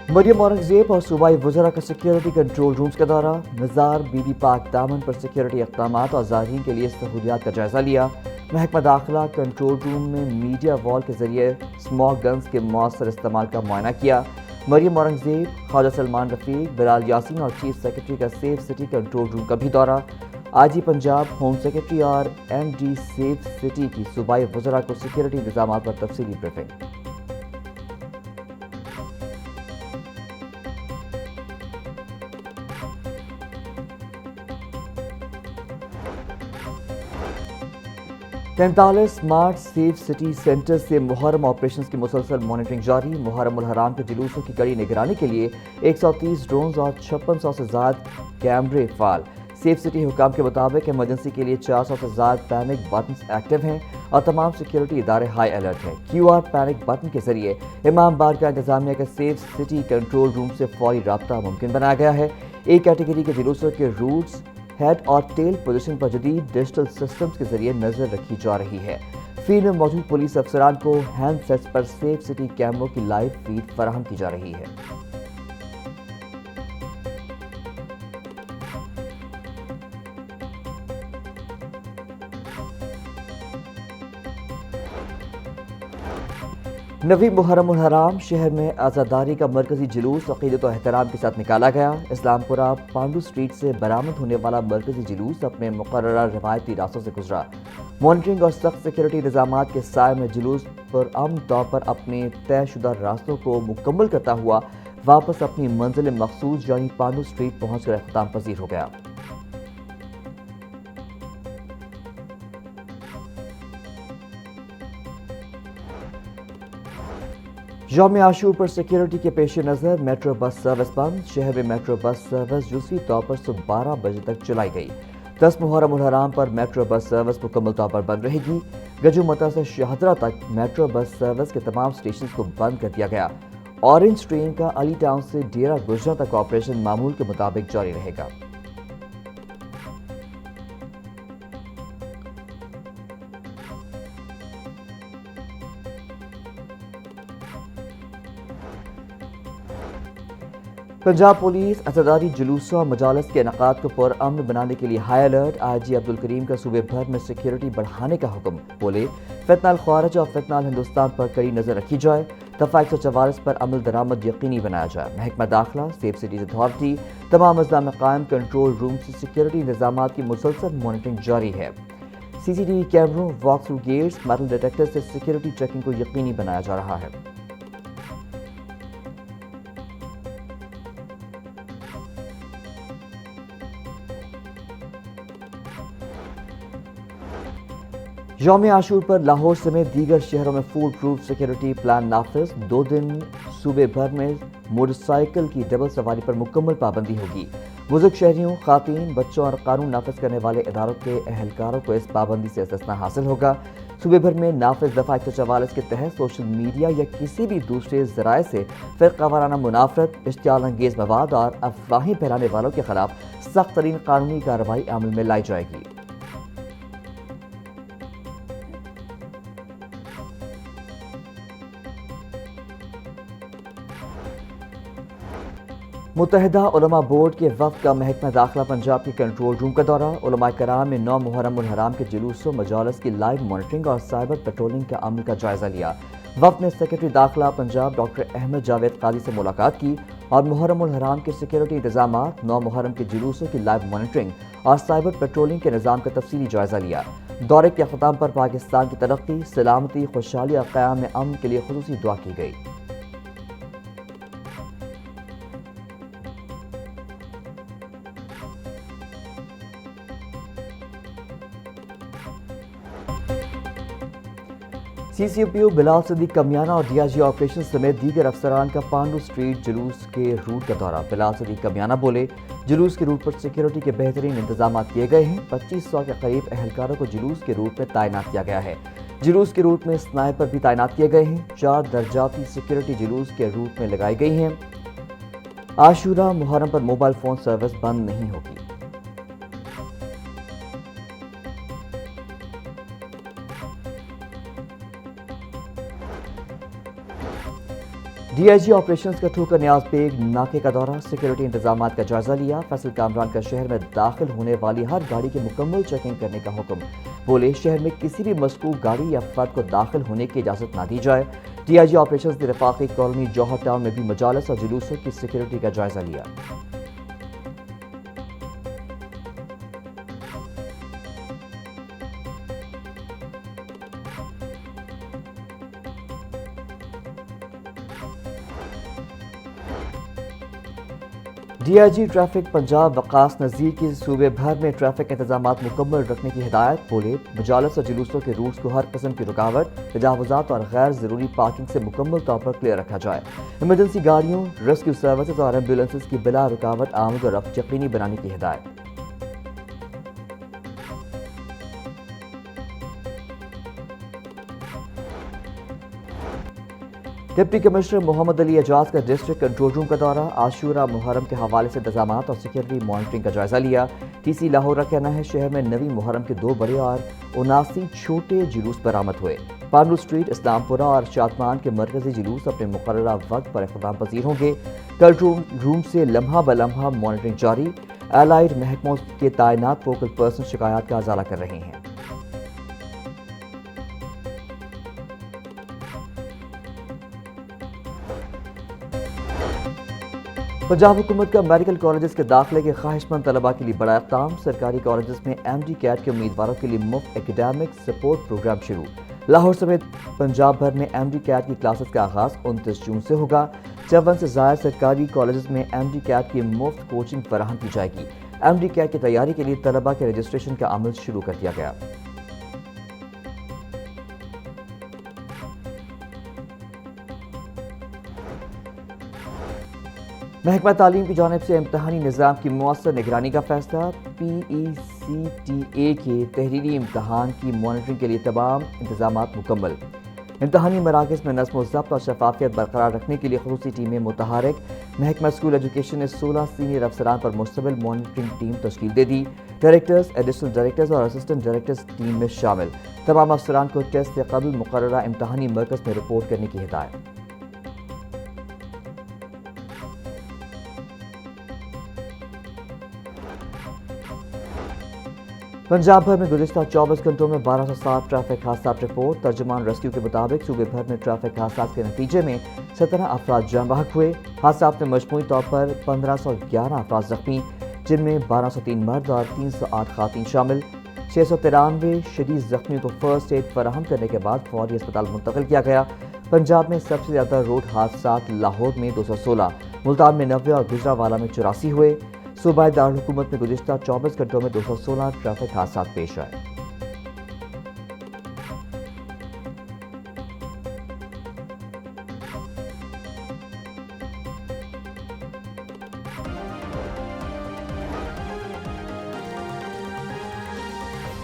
مریم اورنگزیب اور صوبائی وزراء کا سیکیورٹی کنٹرول رومز کا دورہ، مزار بی بی پاک دامن پر سیکیورٹی اقدامات اور زائرین کے لیے سہولیات کا جائزہ لیا۔ محکمہ داخلہ کنٹرول روم میں میڈیا وال کے ذریعے اسموک گنز کے مؤثر استعمال کا معائنہ کیا۔ مریم اورنگزیب، خواجہ سلمان رفیق، بلال یاسین اور چیف سیکرٹری کا سیف سٹی کنٹرول روم کا بھی دورہ۔ I G Punjab, home secretary اور ایم ڈی سیف سٹی کی صوبائی وزراء کو سیکیورٹی انتظامات پر تفصیلی بریفنگ۔ تینتالیس اسمارٹ سیف سٹی سینٹر سے محرم آپریشنز کی مسلسل مانیٹرنگ جاری۔ محرم الحرام کے جلوسوں کی کڑی نگرانی کے لیے 130 ڈرونز اور 5600 سے زائد کیمرے فعال۔ سیف سٹی حکام کے مطابق ایمرجنسی کے لیے 400 سے زائد پینک بٹنز ایکٹیو ہیں اور تمام سیکیورٹی ادارے ہائی الرٹ ہیں۔ کیو آر پینک بٹن کے ذریعے امام بارگاہ انتظامیہ کے سیف سٹی کنٹرول روم سے فوری رابطہ ممکن بنایا گیا ہے۔ ایک کیٹیگری کے جلوسوں کے روٹس، ہیڈ اور ٹیل پوزیشن پر جدید ڈیجیٹل سسٹمز کے ذریعے نظر رکھی جا رہی ہے۔ فیلڈ میں موجود پولیس افسران کو ہینڈ سیٹس پر سیف سٹی کیمروں کی لائیو فیڈ فراہم کی جا رہی ہے۔ نویں محرم الحرام شہر میں عزاداری کا مرکزی جلوس عقیدت و احترام کے ساتھ نکالا گیا۔ اسلام پورہ پانڈو سٹریٹ سے برآمد ہونے والا مرکزی جلوس اپنے مقررہ روایتی راستوں سے گزرا۔ مانیٹرنگ اور سخت سیکیورٹی انتظامات کے سائے میں جلوس پرامن طور پر اپنے طے شدہ راستوں کو مکمل کرتا ہوا واپس اپنی منزل مخصوص یعنی پانڈو سٹریٹ پہنچ کر اختتام پذیر ہو گیا۔ یوم عاشور پر سیکیورٹی کے پیش نظر میٹرو بس سروس بند۔ شہر میں میٹرو بس سروس جزوی طور پر صبح 12 بجے تک چلائی گئی۔ 10 محرم الحرام پر میٹرو بس سروس مکمل طور پر بند رہے گی۔ گجو متا سے شاہدرہ تک میٹرو بس سروس کے تمام اسٹیشنز کو بند کر دیا گیا۔ اورنج ٹرین کا علی ٹاؤن سے ڈیرہ گجرا تک آپریشن معمول کے مطابق جاری رہے گا۔ پنجاب پولیس عزاداری جلوسوں اور مجالس کے انعقاد کو پرامن بنانے کے لیے ہائی الرٹ۔ آئی جی عبدالکریم کا صوبے بھر میں سیکیورٹی بڑھانے کا حکم۔ بولے فتنہ الخوارج اور فتنہ الہندوستان پر کڑی نظر رکھی جائے۔ دفعہ 144 پر عمل درآمد یقینی بنایا جائے۔ محکمہ داخلہ، سیف سٹیز اتھارٹی، تمام اضلاع میں قائم کنٹرول روم سے سیکیورٹی انتظامات کی مسلسل مانیٹرنگ جاری ہے۔ سی سی ٹی وی کیمروں، walk through gates, metal detector سے سیکیورٹی چیکنگ کو یقینی بنایا جا رہا ہے۔ یوم عاشور پر لاہور سمیت دیگر شہروں میں فول پروف سیکیورٹی پلان نافذ۔ 2 دن صوبے بھر میں موٹر سائیکل کی ڈبل سواری پر مکمل پابندی ہوگی۔ بزرگ شہریوں، خواتین، بچوں اور قانون نافذ کرنے والے اداروں کے اہلکاروں کو اس پابندی سے استثناء حاصل ہوگا۔ صوبے بھر میں نافذ دفعہ 144 کے تحت سوشل میڈیا یا کسی بھی دوسرے ذرائع سے فرقہ وارانہ منافرت، اشتعال انگیز مواد اور افواہیں پھیلانے والوں کے خلاف سخت ترین قانونی کارروائی عمل میں لائی جائے گی۔ متحدہ علماء بورڈ کے وفد کا محکمہ داخلہ پنجاب کے کنٹرول روم کا دورہ۔ علماء کرام نے 9 محرم الحرام کے جلوسوں، مجالس کی لائیو مانیٹرنگ اور سائبر پیٹرولنگ کا عمل کا جائزہ لیا۔ وفد نے سیکرٹری داخلہ پنجاب ڈاکٹر احمد جاوید قاضی سے ملاقات کی اور محرم الحرام کے سیکیورٹی انتظامات، 9 محرم کے جلوسوں کی لائیو مانیٹرنگ اور سائبر پیٹرولنگ کے نظام کا تفصیلی جائزہ لیا۔ دورے کے اختتام پر پاکستان کی ترقی، سلامتی، خوشحالی اور قیام امن کے لیے خصوصی دعا کی گئی۔ سی سی پی او بلال صدیق کمیانہ اور ڈی آئی جی آپریشن سمیت دیگر افسران کا پانڈو سٹریٹ جلوس کے روٹ کا دورہ۔ بلال صدیق کمیانہ بولے جلوس کے روٹ پر سیکیورٹی کے بہترین انتظامات کیے گئے ہیں۔ 2500 کے قریب اہلکاروں کو جلوس کے روٹ میں تعینات کیا گیا ہے۔ جلوس کے روٹ میں سنائپر بھی تعینات کیے گئے ہیں۔ 4 درجاتی سیکیورٹی جلوس کے روٹ میں لگائی گئی ہیں۔ عاشورہ محرم پر موبائل فون سروس بند نہیں ہوگی۔ ڈی آئی جی آپریشنز کا ٹھوکر نیاز بیگ ناکے کا دورہ، سیکورٹی انتظامات کا جائزہ لیا، فیصل کامران کا شہر میں داخل ہونے والی ہر گاڑی کی مکمل چیکنگ کرنے کا حکم، بولے شہر میں کسی بھی مشکوک گاڑی یا فرد کو داخل ہونے کی اجازت نہ دی جائے۔ ڈی آئی جی آپریشنز نے رفاقی کالونی جوہر ٹاؤن میں بھی مجالس اور جلوسوں کی سیکورٹی کا جائزہ لیا۔ D I G traffic Punjab Waqas Nazir کی صوبے بھر میں ٹریفک انتظامات مکمل رکھنے کی ہدایت، بولے مجالس اور جلوسوں کے روٹس کو ہر قسم کی رکاوٹ، تجاوزات اور غیر ضروری پارکنگ سے مکمل طور پر کلیئر رکھا جائے۔ ایمرجنسی گاڑیوں، ریسکیو سروسز اور ایمبولینسز کی بلا رکاوٹ آمد و رفت یقینی بنانے کی ہدایت۔ ڈپٹی کمشنر محمد علی اعجاز کا ڈسٹرکٹ کنٹرول روم کا دورہ، عاشورہ محرم کے حوالے سے انتظامات اور سیکورٹی مانیٹرنگ کا جائزہ لیا۔ ٹی سی لاہور کا کہنا ہے شہر میں نویں محرم کے 2 بڑے اور 79 چھوٹے جلوس برآمد ہوئے۔ پانڈو اسٹریٹ، اسلام پورہ اور شادمان کے مرکزی جلوس اپنے مقررہ وقت پر اختتام پذیر ہوں گے۔ کنٹرول روم سے لمحہ بلمحہ مانیٹرنگ جاری، الائڈ محکموں کے تعینات فوکل پرسن شکایات کا ازالہ کر رہے ہیں۔ پنجاب حکومت کا میڈیکل کالجز کے داخلے کے خواہش مند طلباء کے لیے بڑا اقدام، سرکاری کالجز میں ایم ڈی کیٹ کے امیدواروں کے لیے مفت ایکیڈیمک سپورٹ پروگرام شروع۔ لاہور سمیت پنجاب بھر میں ایم ڈی کیٹ کی کلاسز کا آغاز 29 جون سے ہوگا۔ 54 سے زائد سرکاری کالجز میں ایم ڈی کیٹ کی مفت کوچنگ فراہم کی جائے گی۔ ایم ڈی کیٹ کی تیاری کے لیے طلباء کے رجسٹریشن کا عمل شروع کر دیا گیا۔ محکمہ تعلیم کی جانب سے امتحانی نظام کی مؤثر نگرانی کا فیصلہ، پی ای سی ٹی اے کے تحریری امتحان کی مانیٹرنگ کے لیے تمام انتظامات مکمل۔ امتحانی مراکز میں نظم و ضبط اور شفافیت برقرار رکھنے کے لیے خصوصی ٹیمیں متحرک۔ محکمہ اسکول ایجوکیشن نے 16 سینئر افسران پر مشتمل مانیٹرنگ ٹیم تشکیل دے دی۔ ڈائریکٹرز، ایڈیشنل ڈائریکٹرز اور اسسٹنٹ ڈائریکٹرز ٹیم میں شامل۔ تمام افسران کو ٹیسٹ سے قبل مقررہ امتحانی مرکز میں رپورٹ کرنے کی ہدایت۔ پنجاب بھر میں گزشتہ 24 گھنٹوں میں 1260 ٹریفک حادثات رپورٹ۔ ترجمان ریسکیو کے مطابق صوبے بھر میں ٹریفک حادثات کے نتیجے میں 17 افراد جاں بحق ہوئے۔ حادثات میں مجموعی طور پر 1511 افراد زخمی، جن میں 1203 مرد اور 308 خواتین شامل۔ 693 شدید زخمیوں کو فرسٹ ایڈ فراہم کرنے کے بعد فوری اسپتال منتقل کیا گیا۔ پنجاب میں سب سے زیادہ روڈ حادثات لاہور میں 216، ملتان میں 90 اور گجرانوالہ میں 84 ہوئے۔ صوبائی دارالحکومت میں گزشتہ 24 گھنٹوں میں 216 ٹریفک حادثات پیش آئے۔